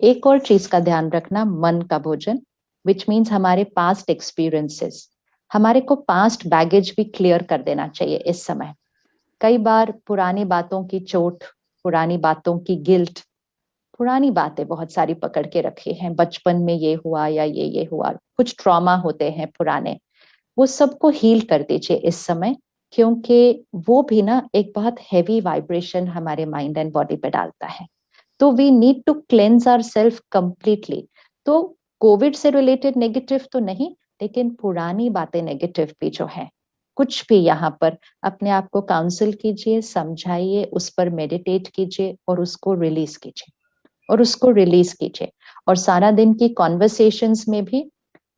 एक और चीज का ध्यान रखना, मन का भोजन, विच मीन्स हमारे पास्ट एक्सपीरियंसेस। हमारे को पास्ट बैगेज भी क्लियर कर देना चाहिए इस समय। कई बार पुरानी बातों की चोट, पुरानी बातों की गिल्ट, पुरानी बातें बहुत सारी पकड़ के रखी हैं, बचपन में ये हुआ या ये हुआ, कुछ ट्रॉमा होते हैं पुराने, वो सबको हील कर दीजिए इस समय, क्योंकि वो भी ना एक बहुत हैवी वाइब्रेशन हमारे माइंड एंड बॉडी पे डालता है। तो we need to cleanse our self completely. तो कोविड से रिलेटेड नेगेटिव तो नहीं, लेकिन पुरानी बातें नेगेटिव भी जो है, कुछ भी यहाँ पर अपने आप को काउंसिल कीजिए, समझाइए, उस पर मेडिटेट कीजिए और उसको रिलीज कीजिए, और उसको रिलीज कीजिए। और सारा दिन की कॉन्वर्सेशंस में भी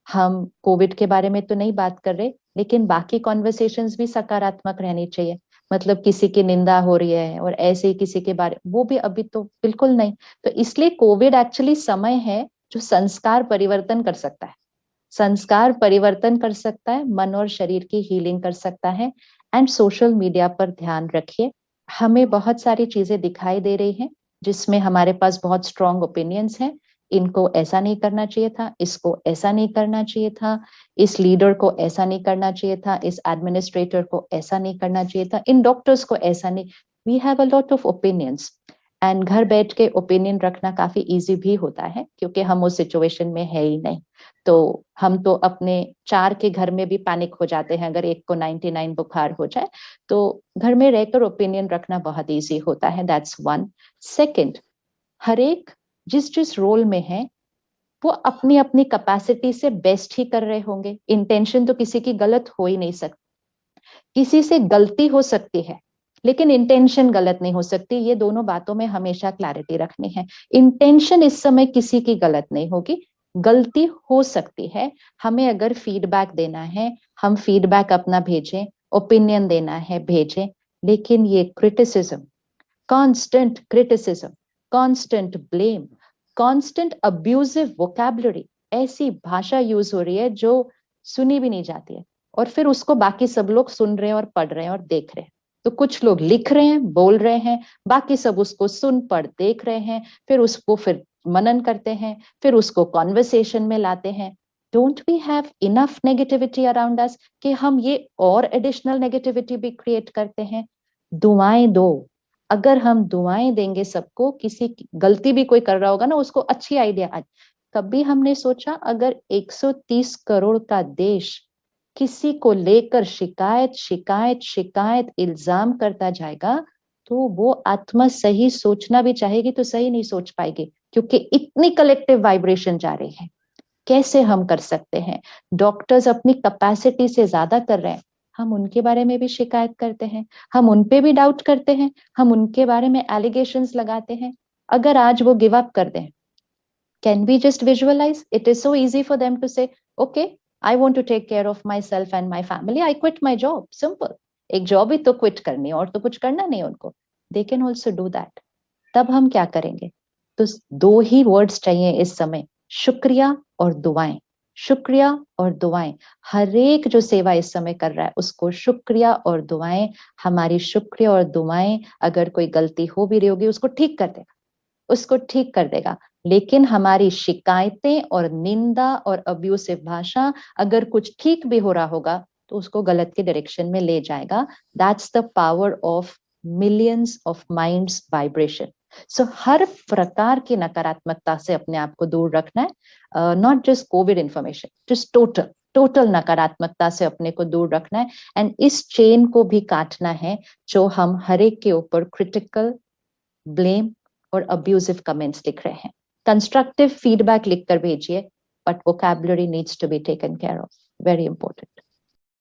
हम कोविड के बारे में तो नहीं बात कर रहे, लेकिन बाकी कॉन्वर्सेशंस भी सकारात्मक रहनी चाहिए। मतलब किसी की निंदा हो रही है और ऐसे ही किसी के बारे, वो भी अभी तो बिल्कुल नहीं। तो इसलिए कोविड एक्चुअली समय है जो संस्कार परिवर्तन कर सकता है, संस्कार परिवर्तन कर सकता है, मन और शरीर की हीलिंग कर सकता है। एंड सोशल मीडिया पर ध्यान रखिए, हमें बहुत सारी चीजें दिखाई दे रही हैं जिसमें हमारे पास बहुत स्ट्रॉन्ग ओपिनियंस हैं। इनको ऐसा नहीं करना चाहिए था, इसको ऐसा नहीं करना चाहिए था, इस लीडर को ऐसा नहीं करना चाहिए था, इस एडमिनिस्ट्रेटर को ऐसा नहीं करना चाहिए था, इन डॉक्टर्स को ऐसा नहीं। We have a lot of opinions. And घर बैठ के ओपिनियन रखना काफी इजी भी होता है, क्योंकि हम उस सिचुएशन में है ही नहीं। तो हम तो अपने चार के घर में भी पैनिक हो जाते हैं अगर एक को 99 बुखार हो जाए। तो घर में रहकर ओपिनियन रखना बहुत इजी होता है, दैट्स वन। सेकंड, हर एक जिस जिस रोल में है वो अपनी अपनी कैपेसिटी से बेस्ट ही कर रहे होंगे। इंटेंशन तो किसी की गलत हो ही नहीं सकती, किसी से गलती हो सकती है लेकिन इंटेंशन गलत नहीं हो सकती। ये दोनों बातों में हमेशा क्लैरिटी रखनी है। इंटेंशन इस समय किसी की गलत नहीं होगी, गलती हो सकती है। हमें अगर फीडबैक देना है, हम फीडबैक अपना भेजें, ओपिनियन देना है भेजें, लेकिन ये criticism, constant criticism, constant blame, constant abusive vocabulary, ऐसी भाषा यूज हो रही है जो सुनी भी नहीं जाती है, और फिर उसको बाकी सब लोग सुन रहे हैं और पढ़ रहे हैं और देख रहे हैं। तो कुछ लोग लिख रहे हैं, बोल रहे हैं, बाकी सब उसको सुन पढ़ देख रहे हैं, फिर उसको फिर मनन करते हैं, फिर उसको कॉन्वर्सेशन में लाते हैं। Don't we have enough negativity around us कि हम ये और एडिशनल नेगेटिविटी भी क्रिएट करते हैं? दुआएं दो। अगर हम दुआएं देंगे सबको, किसी की गलती भी कोई कर रहा होगा ना, उसको अच्छी आइडिया आज। कभी हमने सोचा अगर 130 करोड़ का देश किसी को लेकर शिकायत शिकायत शिकायत इल्जाम करता जाएगा, तो वो आत्मा सही सोचना भी चाहेगी तो सही नहीं सोच पाएगी, क्योंकि इतनी कलेक्टिव वाइब्रेशन जा रही है। कैसे हम कर सकते हैं? डॉक्टर्स अपनी कैपेसिटी से ज्यादा कर रहे हैं, हम उनके बारे में भी शिकायत करते हैं, हम उनपे भी डाउट करते हैं, हम उनके बारे में एलिगेशंस लगाते हैं। अगर आज वो गिव अप कर दें, can we just visualize? It is so easy for them to say, okay, I want to take care of myself and my family, I quit my job, simple। एक job ही तो quit करनी है और तो कुछ करना नहीं उनको। They can also do that। तब हम क्या करेंगे? तो दो ही वर्ड्स चाहिए इस समय, शुक्रिया और दुआएं। शुक्रिया और दुआएं। हर एक जो सेवा इस समय कर रहा है उसको शुक्रिया और दुआएं। हमारी शुक्रिया और दुआएं, अगर कोई गलती हो भी रही होगी उसको ठीक कर देगा, उसको ठीक कर देगा। लेकिन हमारी शिकायतें और निंदा और अब्यूसिव भाषा, अगर कुछ ठीक भी हो रहा होगा तो उसको गलत की डायरेक्शन में ले जाएगा। That's the power of millions of minds vibration. So हर प्रकार की नकारात्मकता से अपने आप को दूर रखना है। Not just Covid information, just total total नकारात्मकता से अपने को दूर रखना है। एंड इस चेन को भी काटना है जो हम हर एक के ऊपर क्रिटिकल, ब्लेम और अब्यूजिव कमेंट्स लिख रहे हैं। कंस्ट्रक्टिव फीडबैक लिखकर भेजिए, but vocabulary needs to be taken care of, very important.